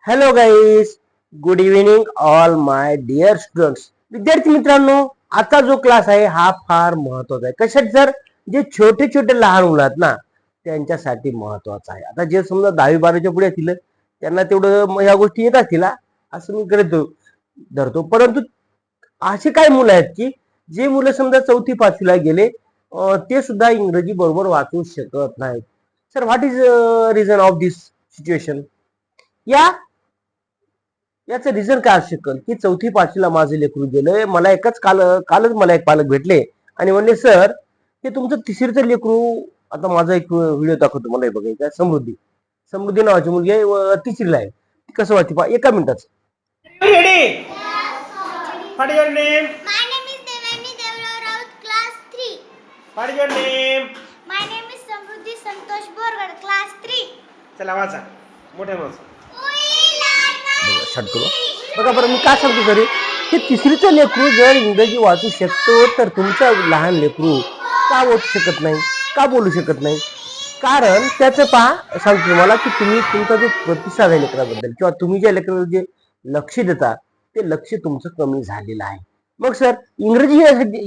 Hello guys, good evening all my dear students. विद्यार्थी मित्रांनो, आता जो क्लास आहे हा फार महत्वाचा आहे. कशात सर? जे छोटे छोटे लहान मुलं आहेत ना, त्यांच्यासाठी महत्वाचा आहे. आता जे समजा 10वी-12वीच्या पुढे असतील त्यांना तेवढं या गोष्टी येत असतील असं मी करतो धरतो. परंतु असे काही मुलं आहेत की जे मुलं समजा 4थी-5वीला गेले ते सुद्धा इंग्रजी बरोबर वाचू शकत नाहीत. Sir, what is reason of this situation? याचं रिझन काय असू शकल की 4थी-5वीला माझे लेकरू गेलं. मला कालच मला एक पालक भेटले आणि म्हणले, सर हे तुमचं तिसरीचं लेकरू. आता माझा एक व्हिडिओ दाखवतो, मला बघायचा. समृद्धी समृद्धी नावाची मुलगी आहे, तिसरीला आहे. ती कसं वाटते पहा एका मिनिटाच. Ready? What is your name? My name is Devani Devarav Raut, class 3. What is your name? My name is Samruddhi Santosh Borgad, class 3. चला वाचा मोठ्या वाचा. बघा बरं, मी काय सांगतो तरी हे तिसरीचं लेकरू जर इंग्रजी वाचू शकतो तर तुमचं लहान लेकरू का वाचू शकत नाही, का बोलू शकत नाही? कारण त्याचं पहा सांगतो तुम्हाला की तुम्ही तुमचा जो प्रतिसाद आहे लेकराबद्दल किंवा तुम्ही ज्या लेकराला जे लक्ष देता ते लक्ष तुमचं कमी झालेलं आहे. मग सर, इंग्रजी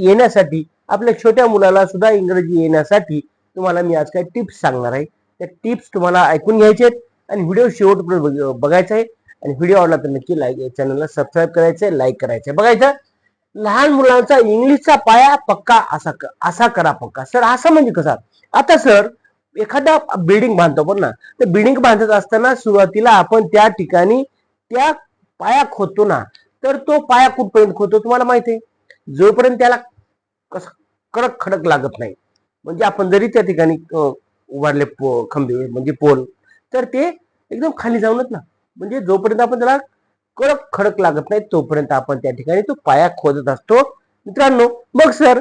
येण्यासाठी आपल्या छोट्या मुलाला सुद्धा इंग्रजी येण्यासाठी तुम्हाला मी आज काही टिप्स सांगणार आहे. त्या टिप्स तुम्हाला ऐकून घ्यायचे आहेत आणि व्हिडिओ शेवटपर्यंत बघायचा आहे. आणि व्हिडिओ आवडला तर नक्की चॅनलला सबस्क्राईब करायचंय, लाईक करायचंय. बघायचं, लहान मुलांचा इंग्लिशचा पाया पक्का असा करा पक्का. सर, असं म्हणजे कसा? आता सर, एखादा बिल्डिंग बांधतो पण ना, तर बिल्डिंग बांधत असताना सुरुवातीला आपण त्या ठिकाणी त्या पाया खोदतो ना, तर तो पाया कुठपर्यंत खोदतो तुम्हाला माहिती आहे? जोपर्यंत त्याला कडक खडक लागत नाही. म्हणजे आपण जरी त्या ठिकाणी उभारले खंबे म्हणजे पोल, तर ते एकदम खाली जाऊनच ना, म्हणजे जोपर्यंत आपण त्याला कडक खडक लागत नाही तोपर्यंत आपण त्या ठिकाणी तो पाया खोदत असतो मित्रांनो. मग सर,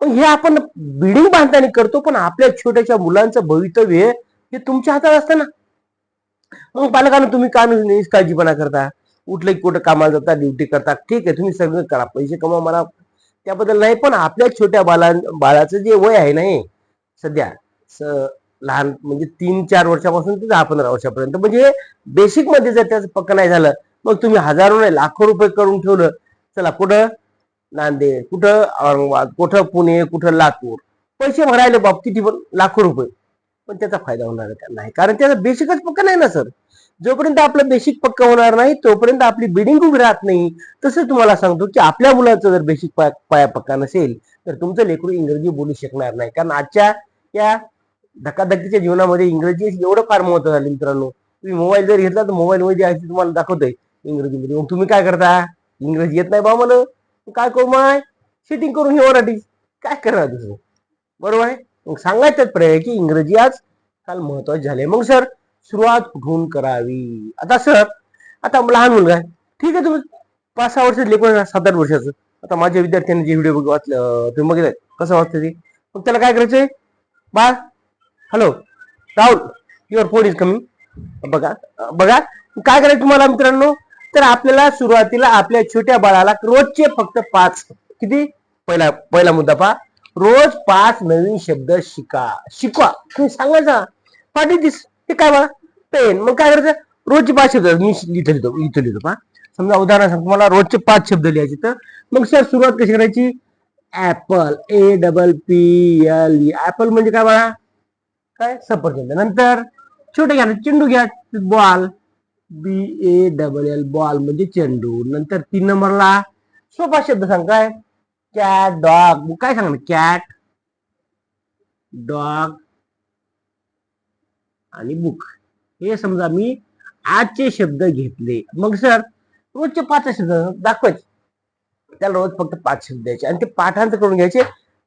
हे आपण बिल्डिंग बांधताना करतो, पण आपल्या छोट्याशा मुलांचं भवितव्य हे तुमच्या हातात असतं ना. मग पालकांना तुम्ही का निष्काळजीपणा करता? उठलं की कुठं कामाला जाता, ड्युटी करता, ठीक आहे, तुम्ही सगळं करा, पैसे कमा, मला त्याबद्दल नाही. पण आपल्या छोट्या बाळाचं जे वय आहे ना, हे सध्या लहान म्हणजे 3-4 वर्षापासून ते 10-15 वर्षापर्यंत, म्हणजे बेसिक मध्ये जर त्याचं पक्क नाही झालं, मग तुम्ही हजारो नाही लाखो रुपये करून ठेवलं. चला, कुठं नांदेड, कुठं औरंगाबाद, कुठं पुणे, कुठं लातूर, पैसे भरायले बाप किती पण लाखो रुपये, पण त्याचा फायदा होणार नाही. कारण त्याचा बेसिकच पक्का नाही ना सर. जोपर्यंत आपलं बेसिक पक्का होणार नाही तोपर्यंत आपली बिल्डिंग उभी राहत नाही. तसं तुम्हाला सांगतो की आपल्या मुलाचं जर बेसिक पाया पक्का नसेल तर तुमचं लेकरू इंग्रजी बोलू शकणार नाही. कारण आजच्या या धकाधकीच्या जीवनामध्ये इंग्रजी एवढं फार महत्व झालं मित्रांनो. तुम्ही मोबाईल जर घेतला तर मोबाईल मध्ये आहे तुम्हाला दाखवतोय इंग्रजीमध्ये. मग तुम्ही काय करता? इंग्रजी येत नाही बा मला, काय करू? माय सिटिंग करून हे मराठी काय करणार दुसरं? बरोबर आहे. मग सांगायचं पर्याय की इंग्रजी आज काल महत्वाचे झाले. मग सर, सुरुवात कुठून करावी? आता सर, आता लहान मुलगा आहे, ठीक आहे, तुम्ही 5-6 वर्षाचं लेकरं, 7-8 वर्षाचं. आता माझ्या विद्यार्थ्यांनी जे व्हिडिओ वाचलं तुम्ही बघितलं कसं वाचतं ते. मग त्याला काय करायचंय? बाळ, hello Rahul, your phone is coming. बघा बघा काय करायचं तुम्हाला मित्रांनो. तर आपल्याला सुरुवातीला आपल्या छोट्या बाळाला रोजचे फक्त 5, किती, पहिला मुद्दा पहा, रोज 5 नवीन शब्द शिकवा. तुम्ही सांगायचा, व्हॉट इज दिस? हे काय बघा, पेन. मग काय करायचं? रोजचे 5 शब्द मी इथं लिहितो पहा. समजा उदाहरण सांगतो, मला रोजचे 5 शब्द लिहायचे. तर मग सर सुरुवात कशी करायची? Apple, APPLE. ऍपल म्हणजे काय बघा? काय? सफरचंद. नंतर छोटे घ्या, चेंडू घ्या, बॉल, BALL, बॉल म्हणजे चेंडू. नंतर 3 नंबरला सोपा शब्द सांग, काय? Cat, dog. काय सांगणार? कॅट, डॉग आणि बुक. हे समजा मी आजचे शब्द घेतले. मग सर रोजचे 5 शब्द दाखवायचे. त्याला रोज फक्त 5 शब्द द्यायचे आणि ते पाठांतर करून घ्यायचे,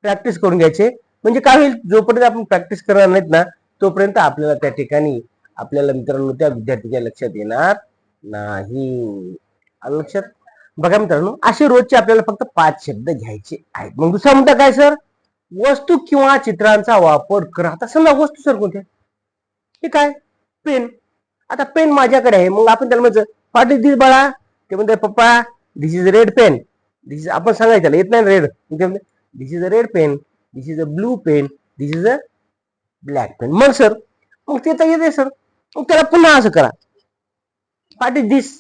प्रॅक्टिस करून घ्यायचे. म्हणजे काय होईल, जोपर्यंत आपण प्रॅक्टिस करणार नाहीत ना तोपर्यंत आपल्याला त्या ठिकाणी आपल्याला मित्रांनो त्या विद्यार्थ्याच्या लक्षात येणार नाही. लक्षात बघा मित्रांनो, असे रोजचे आपल्याला फक्त 5 शब्द घ्यायचे आहेत. मग दुसरा मुद्दा काय सर? वस्तू किंवा चित्रांचा वापर करा. आता समजा वस्तू सर कोणत्या? हे काय? पेन. आता पेन माझ्याकडे आहे, मग आपण त्याला म्हणतो, व्हॉट इज दिस बाळा? ते म्हणते, पप्पा this is red pen. This is, आपण सांगायचं त्याला, येत नाही red, this is a red pen, this is a blue pen, this is a black pen. मग सर, मग ते तर येते सर. मग त्याला पुन्हा असं करा, व्हॉट इज दिस?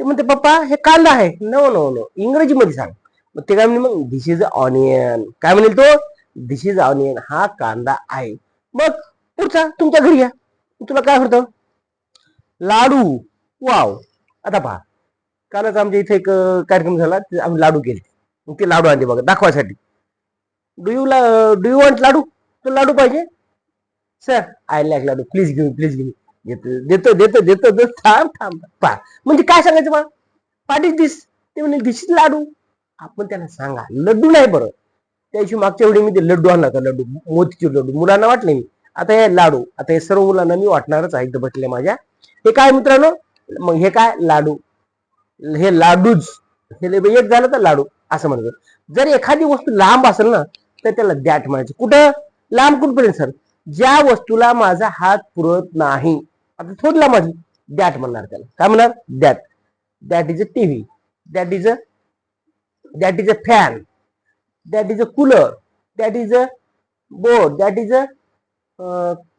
ते म्हणते पप्पा हे कांदा आहे. नो नो नो, इंग्रजीमध्ये सांग. मग ते काय म्हणे, मग दिस इज ऑनियन. काय म्हणेल तो? दिस इज ऑनियन, हा कांदा आहे. मग पुढचा तुमच्या घरी या, तुला काय होतं? लाडू. वाव. आता पहा, कालच आमच्या इथे एक कार्यक्रम झाला, आम्ही लाडू केले. मग ते लाडू आणले बघा दाखवायसाठी. Do you want laddu? तो लाडू पाहिजे? Sir I like laddu, please घेऊ, प्लीज घेऊ. देतो देतो देतो देतो, थांब थांब. पहा म्हणजे काय सांगायचं बा? व्हॉट इज दिस? ते म्हणजे दिस इज लाडू. आपण त्यांना सांगा लड्डू नाही. बरं त्याशी मागच्या वेळी मी ते लड्डू आणला होता, लड्डू मोतीचूर लड्डू मुलांना वाटले मी. आता हे लाडू, आता हे सर्व मुलांना मी वाटणारच आहे इथं बसले माझ्या. हे काय मित्रांनो? मग हे काय? लाडू. हे लाडूज, हे एक झालं तर लाडू असं म्हणतो. जर एखादी वस्तू लांब असेल ना तर त्याला दॅट म्हणायचं. कुठं लांब? कुठपर्यंत सर? ज्या वस्तूला माझा हात पुरत नाही. आता थोडी लांब माझी, दॅट म्हणणार त्याला. काय म्हणणार? That. That is a TV, that is a fan, that is a cooler, that is a board, that is a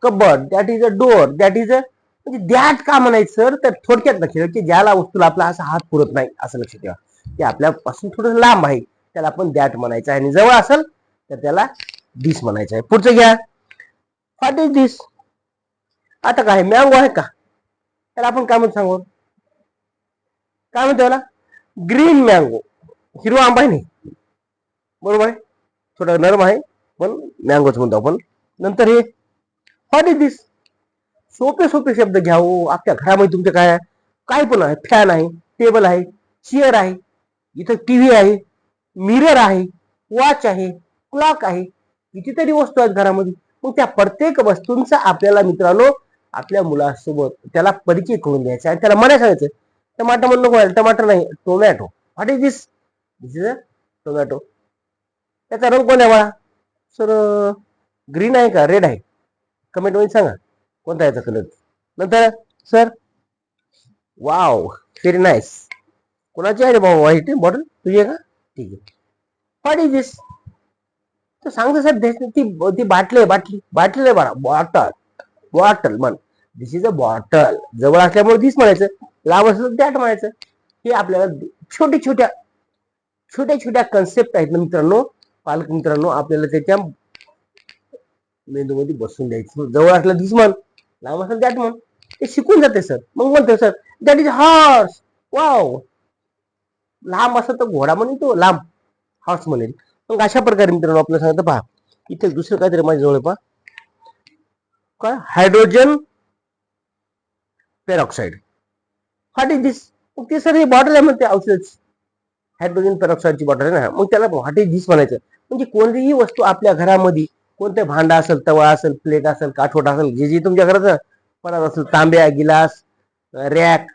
cupboard, that is a door, that is a. म्हणजे दॅट का म्हणायचं सर? तर थोडक्यात लक्षात ठेवा की ज्याला वस्तूला आपला असा हात पुरत नाही असं लक्षात ठेवा. ते आपल्यापासून थोडं लांब आहे, त्याला आपण दॅट म्हणायचं आहे. आणि जवळ असेल तर त्याला दिस म्हणायचं आहे. पुढचं घ्या. व्हॉट इज दिस? आता काय मँगो आहे का? त्याला आपण काय म्हणतो सांगू? काय म्हणतो त्याला? Green mango. हिरवा आंबा आहे नाही, बरोबर आहे, थोडा नरम आहे पण मँगोच म्हणतो आपण. नंतर हे व्हॉट इज दिस? सोपे सोपे शब्द घ्या हो. आपल्या घरामध्ये तुमच्या काय काय पण आहे. फॅन आहे, टेबल आहे, चेअर आहे, इथं टीव्ही आहे, मिरर आहे, वॉच आहे, क्लॉक आहे, कितीतरी वस्तू आहेत घरामध्ये. मग त्या प्रत्येक वस्तूंचा आपल्याला मित्रांनो आपल्या मुलासोबत त्याला परिचय करून द्यायचा आणि त्याला म्हणायला सांगायचं. टमाटर म्हणून नको, टमाटर नाही, tomato. What is this? This is a tomato. त्याचा रंग कोण आहे बाळा? सर ग्रीन आहे का रेड आहे? कमेंट मध्ये सांगा कोणता याचा कलर. नंतर सर वाव व्हेरी नाईस. कोणाची आहे रे बाबा व्हाईट बॉटल? तुझी आहे का? ठीक आहे. व्हॉट इज दिस? तर सांगतो सर ती बाटली आहे, बाटली. बाटली आहे बाळा, बॉटल. बॉटल म्हण. दिस इज अ बॉटल. जवळ असल्यामुळे दिस म्हणायचं, लांब असलं दॅट म्हणायचं. हे आपल्याला छोट्या छोट्या छोट्या छोट्या कन्सेप्ट आहेत ना मित्रांनो, पालक मित्रांनो, आपल्याला त्याच्या मेंदूमध्ये बसून द्यायचं. जवळ असलं दिस म्हण, लांब असलं दॅट म्हण. ते शिकून जाते सर. मग म्हणतो sir that is horse. Wow. लांब असं तर घोडा म्हणेल, तो लांब हॉर्स म्हणेल. मग अशा प्रकारे मित्रांनो आपल्याला सांगतं पहा, इथे दुसरं काहीतरी माझ्या जवळ पहा. काय? Hydrogen peroxide. व्हॉट इज दिस? मग ते सर हे बॉटल आहे म्हणते औषधाची, हायड्रोजन पेरॉक्साईडची बॉटल आहे ना. मग त्याला व्हॉट इज दिस म्हणायचं. म्हणजे कोणतीही वस्तू आपल्या घरामध्ये, कोणतं भांडा असेल, तवा असेल, प्लेट असेल, काठवट असेल, जे जे तुमच्या घरात पदार्थ असेल, तांब्या, गिलास, रॅक,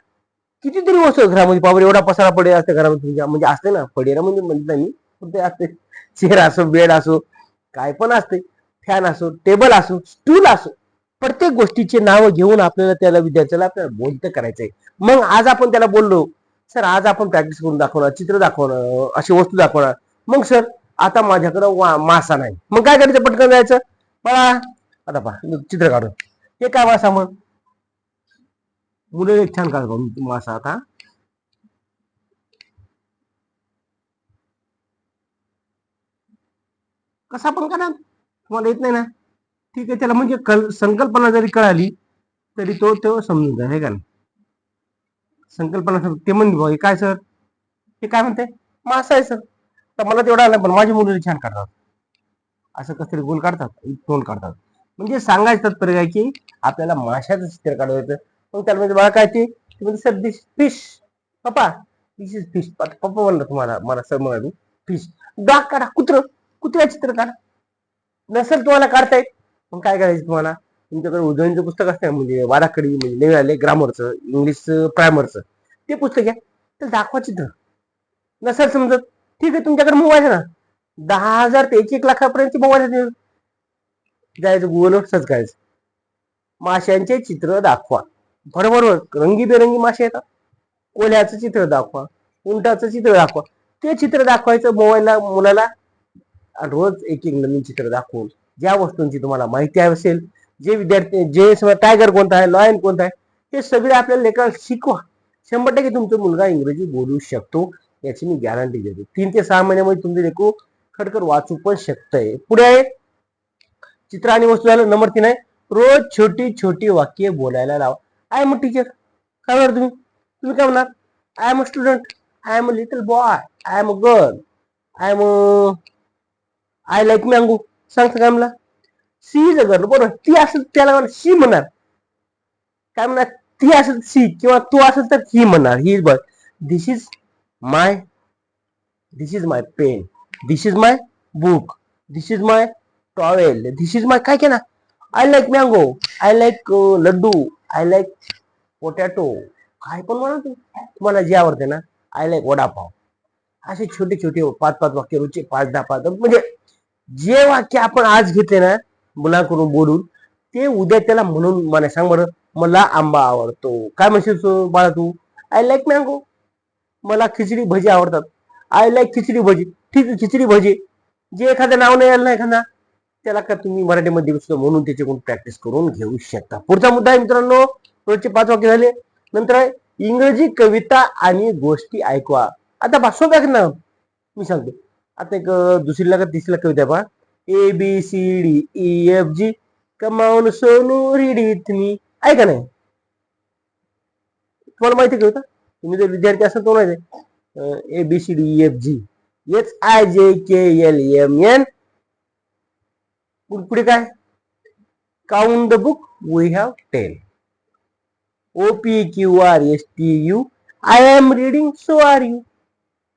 कितीतरी वस्तू घरामध्ये. पावर एवढा पसारा पडे असते घरामध्ये तुमच्या, म्हणजे असते ना पडेरा म्हणजे म्हणत नाही मी, ते असते. चेअर असो, बेड असो, काय पण असते, फॅन असो, टेबल असो, स्टूल असो, प्रत्येक गोष्टीचे नाव घेऊन आपल्याला त्याला विद्यार्थ्याला आपल्याला बोलतं करायचंय. मग आज आपण त्याला बोललो सर आज आपण प्रॅक्टिस करून दाखवणार, चित्र दाखवणार, अशी वस्तू दाखवणार. मग सर आता माझ्याकडं मासा नाही, मग काय करायचं? पटकन जायचं बाळा, आता पहा चित्र काढून. हे काय मासा? मग मुलं एक छान काढतो मासा. आता कसा पण करा, तुम्हाला येत नाही ना, ठीक आहे. त्याला म्हणजे संकल्पना जरी कळाली तरी तो समजून जाईल, हे का नाही? संकल्पना ते म्हणजे काय सर? हे काय म्हणते? मासा आहे सर. तर मला तेवढा आला, पण माझी मुलं छान काढतात. असं कसं गोल काढतात, तोंड काढतात. म्हणजे सांगायचं तात्पर्य काय की आपल्याला माशाचं चित्र काढायचं. मग त्याला म्हणजे बाळा काय ते म्हणजे सर दिस फिश. पप्पा दिस इज फिश. पप्पा म्हणलं तुम्हाला, मला सर म्हणाले फिश. डॉग काढा, कुत्र्या चित्र काढा. नसेल तुम्हाला काढता येत, मग काय करायचं? तुम्हाला तुमच्याकडे उजळणीचं पुस्तक असतं म्हणजे वाराखडी, म्हणजे नवीन आले ग्रामरचं, इंग्लिशचं प्रायमरचं, ते पुस्तक घ्या. तर दाखवा चित्र. नसेल समजत, ठीक आहे, तुमच्याकडे मोबाईल आहे ना, 10,000 ते 1,00,000 मोबाईल जायचं, गुगलवर सर्च करायचं, माशांचे चित्र दाखवा. बरोबर, रंगीबेरंगी मासे येतात. कोल्ह्याचं चित्र दाखवा, उंटाचं चित्र दाखवा. ते चित्र दाखवायचं मोबाईलला मुलाला. रोज एक एक नवीन चित्र दाखवून ज्या वस्तूंची तुम्हाला माहिती असेल, जे विद्यार्थी, जे टायगर कोणता आहे, लॉयन कोणता आहे, हे सगळे आपल्याला लेकराला शिकवा. 100% तुमचा मुलगा इंग्रजी बोलू शकतो, याची मी गॅरंटी देतो. 3 ते 6 महिन्यामध्ये तुमचे लेकरू खडखड वाचू पण शकतंय. पुढे आहे चित्र आणि वस्तू झालं. नंबर 3 आहे रोज छोटी छोटी वाक्य बोलायला लावा. I am a teacher. काय म्हणणार तुम्ही काय म्हणणार? I am a student, I am a little boy, I am a girl, I like mango. सांगता काय मला? She is a girl. बरोबर, ती असेल त्याला शी म्हणणार. काय म्हणणार? ती असेल सी, किंवा तू असेल तर ही म्हणणार. He is boy. This is my pen, this is my book, this is my towel, this is my काय केला. I like mango, I like laddu, I like potato. काय पण म्हणा तुम्हाला जे आवडते ना. I like vada pav. असे छोटे छोटे 5-5 वाक्य रोजचे 5-10 म्हणजे जे वाक्य आपण आज घेतले ना मुलांकडून बोलून, ते उद्या त्याला म्हणून मला सांग बरं, मला आंबा आवडतो. काय म्हणशील बाळा तू? I like mango. मला खिचडी भजी आवडतात. आय लाईक खिचडी भजी. ठीक आहे, खिचडी भजी. जे एखादं नाव नाही आलं ना एखादा, त्याला का तुम्ही मराठीमध्ये म्हणून त्याच्याकडून प्रॅक्टिस करून घेऊ शकता. पुढचा मुद्दा आहे मित्रांनो, रोजचे 5 वाक्य झाले. नंतर आहे इंग्रजी कविता आणि गोष्टी ऐकवा. आता सोप्या ना मी सांगतो. आता एक दुसरीला का तिसरीला कविता आहे पहा. ABCDEFG कमावून सोनू रीड इथ मी. ऐका नाही, तुम्हाला माहिती कविता? तुम्ही जर विद्यार्थी असाल तो माहिती ABCDEFG HIJKLMN. पुढे काय? Count the book we have 10. OPQRSTU I am reading so are you.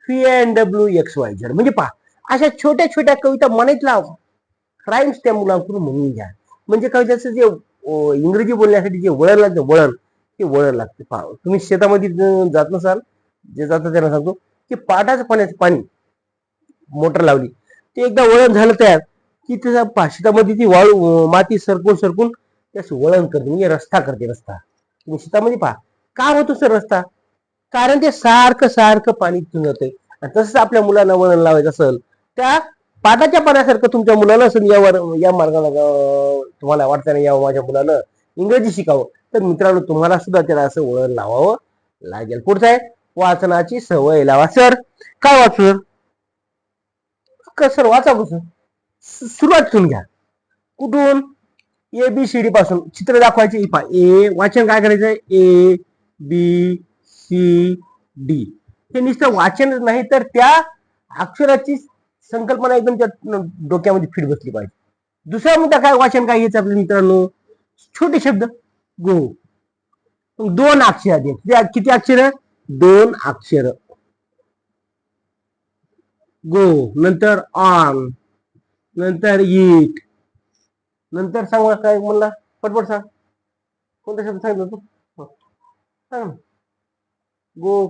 VNWXYZ. म्हणजे पहा, अशा छोट्या छोट्या कविता म्हणायला राईम्स त्या मुलांकडून म्हणून घ्या. म्हणजे कवितेचं जे इंग्रजी बोलण्यासाठी जे वळण लागतं, ते वळण लागते. पहा, तुम्ही शेतामध्ये जात नसाल, जे जातं त्यांना सांगतो की पाटाचं पाणी मोटर लावली, ते एकदा वळण झालं तयार की त्याच्या शेतामध्ये ती वाळू माती सरकून त्याच वळण करते, म्हणजे रस्ता करते. रस्ता तुम्ही शेतामध्ये पहा, का होतो सर रस्ता? कारण ते सारखं पाणी तिथून जाते. आणि तसंच आपल्या मुलांना वळण लावायचं असेल, त्या पाटाच्या पाण्यासारखं तुमच्या मुलाला असेल या मार्गाला तुम्हाला वाटतं ना यावं माझ्या मुलानं इंग्रजी शिकावं, तर मित्रांनो तुम्हाला सुद्धा त्याला असं वळण लावावं लागेल. पुढचं आहे वाचनाची सवय लावा. सर काय वाचू? सर वाचा कसं? सुरुवातीतून घ्या. कुठून? ABCD पासून. चित्र दाखवायचे. ए वाचन काय करायचं? ABCD. हे नुसतं वाचनच नाही, तर त्या अक्षराची संकल्पना एकदम त्या डोक्यामध्ये फिट बसली पाहिजे. दुसरा मुद्दा काय वाचन काय घ्यायचं आपल्या मित्रांनो? छोटे शब्द. गो. 2 अक्षर आहेत. किती अक्षर? 2 अक्षर. गो, नंतर ऑन, नंतर इट, नंतर सांग काय म्हणला पटपट सांग. कोणता शब्द सांगितलं तू? सांग. गो.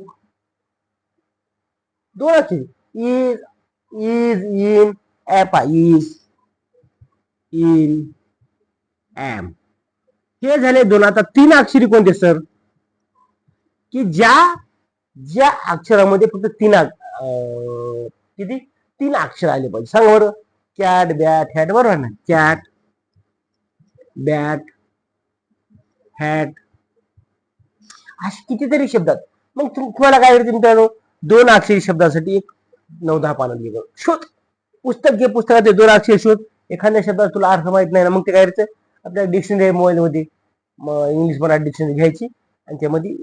2 अक्षर. Is, in, up, is, in, am. हे झाले 2. आता 3 अक्षरी कोणते सर? की ज्या अक्षरामध्ये फक्त 3 अक्षर आले पाहिजे. सांग बरं. Cat, bat, hat. बरोबर ना? Cat, bat, hat. असे कितीतरी शब्दात. मग तुम्हाला काय करते मित्रांनो? 2 अक्षरी शब्दासाठी एक 9-10 पानं लिहिलं. शोध. पुस्तक घे, पुस्तकात 2 अक्षर शोध. एखाद्या शब्दात तुला अर्थ माहित नाही ना, मग ते काय करायचं? आपल्या डिक्शनरी मोबाईल मध्ये इंग्लिश मराठी डिक्शनरी घ्यायची आणि त्यामध्ये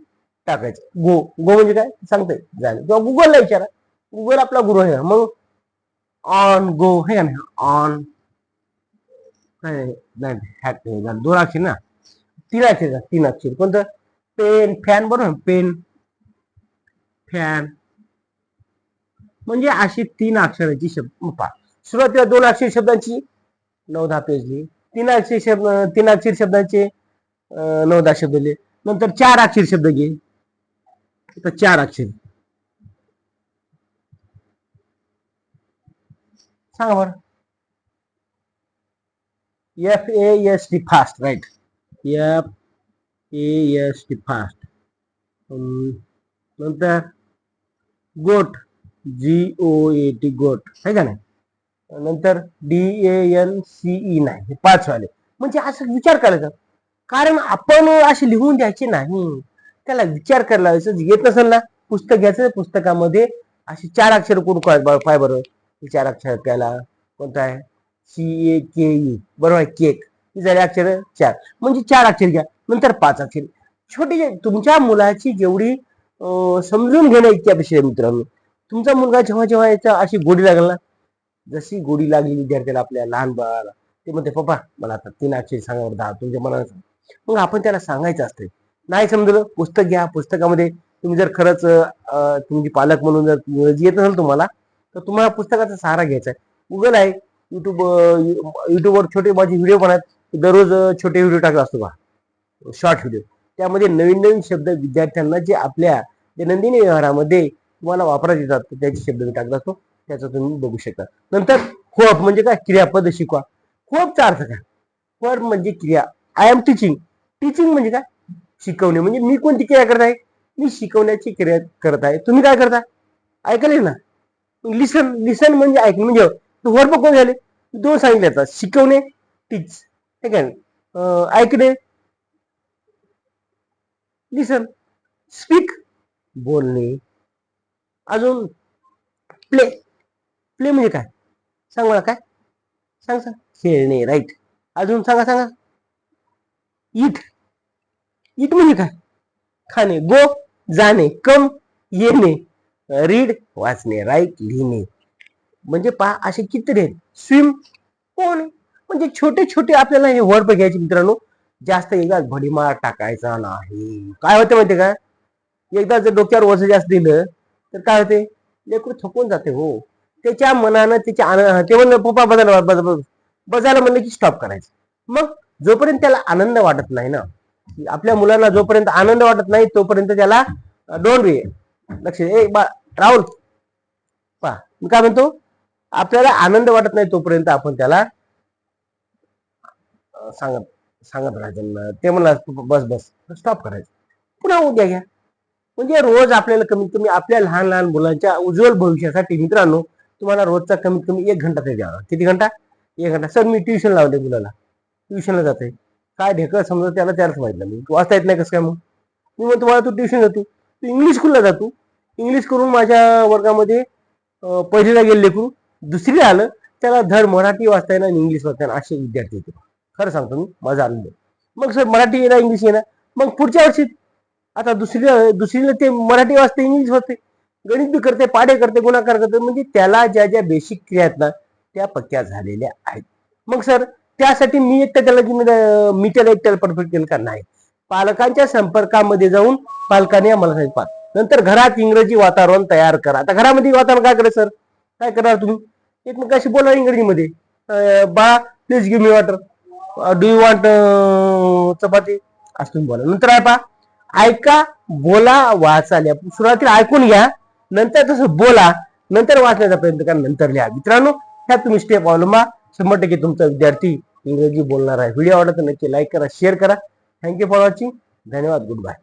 टाकायचं. गो. गो म्हणजे काय सांगतंय झालं. किंवा गुगलला विचारा. गुगल आपला गुरु आहे. मग ऑन गो हे ना, ऑन नाही हॅट 2 अक्षर ना. 3 अक्षर कोणतं? Pen, fan. बरोबर, पेन, फॅन. म्हणजे अशी 3 अक्षराची शब्द पहा. सुरुवातीला 2 अक्षर शब्दांची 9-10 पेज लिहि. 3 अक्षर शब्दांचे 9-10 शब्द लिहि. नंतर 4 अक्षर शब्द घे. तर 4 अक्षर सांगा बरं. FAST fast. Right. FAST fast. नंतर गोट, GOAT गोट आहे का नाही. नंतर DANCE नाही. हे 5 वाले. म्हणजे असं विचार करायचा, कारण आपण असे लिहून द्यायचे नाही. त्याला विचार करायला लावायचं. येत नसेल ना, पुस्तक घ्यायचं, पुस्तकामध्ये अशी 4 अक्षर कोण पाय बरं. 4 अक्षर त्याला कोणतं आहे, CAKE, बरोबर आहे, केक. ही झाली अक्षर 4, म्हणजे 4 अक्षर घ्या, नंतर 5 अक्षर. छोटे तुमच्या मुलाची जेवढी समजून घेणं इतकी अपेक्षा आहे मित्रांनो. तुमचा मुलगा जेव्हा जेव्हा याचा अशी गोडी लागेल ना, जशी गोडी लागली विद्यार्थ्याला आपल्या लहान बाळाला, ते म्हणते पप्पा मला आता 3 अक्षर सांगा, 10 तुमच्या मनानं. मग आपण त्याला सांगायचं असते, नाही समजलं पुस्तक घ्या. पुस्तकामध्ये तुम्ही जर खरंच तुमची पालक म्हणून जर इंग्रजी येत असेल तुम्हाला, तर तुम्हाला पुस्तकाचा सहारा घ्यायचा आहे. गुगल आहे, युट्यूबवर छोटे माझे व्हिडिओ पण आहेत. दररोज छोटे व्हिडिओ टाकत असतो का, शॉर्ट व्हिडिओ. त्यामध्ये नवीन नवीन शब्द विद्यार्थ्यांना जे आपल्या दैनंदिन व्यवहारामध्ये तुम्हाला वापरात येतात त्याचे शब्द मी टाकत असतो, त्याचा तुम्ही बघू शकता. नंतर होप म्हणजे काय, क्रियापद शिकवा. होपचा अर्थ काय, वर्ब म्हणजे क्रिया. I am teaching. टीचिंग म्हणजे काय, शिकवणे. म्हणजे मी कोणती क्रिया करत आहे, मी शिकवण्याची क्रिया करत आहे. तुम्ही काय करता, ऐकले ना. लिसन, लिसन म्हणजे ऐकणे. म्हणजे वर्ब कोण झाले, 2 सांगितले आता, शिकवणे टीच, ठीक आहे, ऐकणे लिसन, स्पीक बोलणे. अजून प्ले. प्ले म्हणजे काय सांग मला, काय सांग सांग, खेळणे, राईट. अजून सांगा सांगा. इट. इट म्हणजे काय, खाणे. गो जाणे, कम येणे, रीड वाचणे, राईट लिहिणे. म्हणजे पहा असे किती आहेत. स्विम पोहणे. म्हणजे छोटे छोटे आपल्याला हे वर्ब घ्यायचे मित्रांनो. जास्त एकदा भडीमार टाकायचा नाही. काय होते माहितीये का, एकदा जर डोक्यावर वजन जास्त दिलं तर काय होते, लेकरू थकून जाते. हो, त्याच्या मनानं त्याच्या ते म्हणलं पप्पा बजायला बजायला म्हणलं की स्टॉप करायचं. मग जोपर्यंत त्याला आनंद वाटत नाही ना, आपल्या मुलांना जोपर्यंत आनंद वाटत नाही तोपर्यंत त्याला डोंट बी लक्ष. राहुल पहा मी काय म्हणतो, आपल्याला आनंद वाटत नाही तोपर्यंत आपण त्याला सांगत सांगत राहायचं. ते म्हणलं बस बस स्टॉप करायचं, पुन्हा उद्या घ्या. म्हणजे रोज आपल्याला कमीत कमी आपल्या लहान लहान मुलांच्या उज्ज्वल भविष्यासाठी मित्रांनो तुम्हाला रोजचा कमीत कमी 1 घंटा तरी द्यावा. किती घंटा, 1 घंटा. सर मी ट्युशन लावले मुलाला, ट्युशनला जाते, काय ढेकळ समजत त्याला, त्यालाच माहित नाही. वाचता येत नाही कसं काय, मग मी म्हणतो मला तू ट्युशन जातो, तू इंग्लिश स्कूलला जातो. इंग्लिश करून माझ्या वर्गामध्ये पहिलीला गेले लेकरू, दुसरीला आलं त्याला धड मराठी वाचता येणार इंग्लिश वाचता येणार असे विद्यार्थी होते. खरं सांगतो मी, माझा आनंद. मग सर मराठी येणार इंग्लिश येणार, मग पुढच्या वर्षी आता दुसरीला ते मराठी वाचते इंग्लिश वाचते, गणित बी करते, पाढे करते, गुणाकार करते. म्हणजे त्याला ज्या ज्या बेसिक क्रिया आहेत ना त्या पक्क्या झालेल्या आहेत. मग सर त्यासाठी मी त्याला एकट्याला परफेक्ट केलं का, नाही. पालकांच्या संपर्कामध्ये जाऊन पालकांनी आम्हाला सांगितलं. नंतर घरात इंग्रजी वातावरण तयार करा. आता घरामध्ये वातावरण काय करायचं सर, काय करणार तुम्ही, एकमेकाशी बोला इंग्रजीमध्ये. बा please give me water, do you want chapati, असं तुम्ही बोला. नंतर आहे पा ऐका, बोला, वाचा. सुरुवातीला ऐकून घ्या, नंतर तसं बोला, नंतर वाचण्याचा प्रयत्न करा, नंतर लिहा. मित्रांनो ह्या तुम्ही स्टेप अवलंबा, 100% तुमचा विद्यार्थी इंग्रजी बोलणार आहे. व्हिडिओ आवडला तर नक्की लाईक करा, शेअर करा. Thank you for watching. धन्यवाद. Good bye.